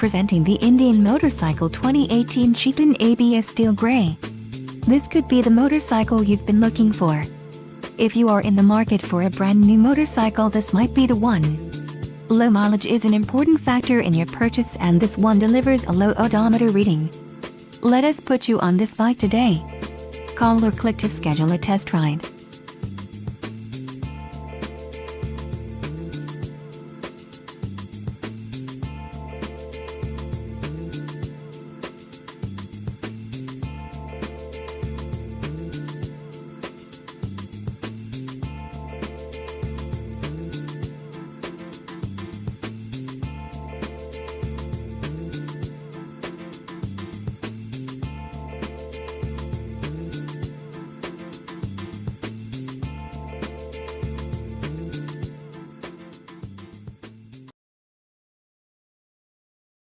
Presenting the Indian motorcycle 2018 Chieftain ABS Steel Grey. This could be the motorcycle you've been looking for. If you are in the market for a brand new motorcycle, this might be the one. Low mileage is an important factor in your purchase, and this one delivers a low odometer reading. Let us put you on this bike today. Call or click to schedule a test ride.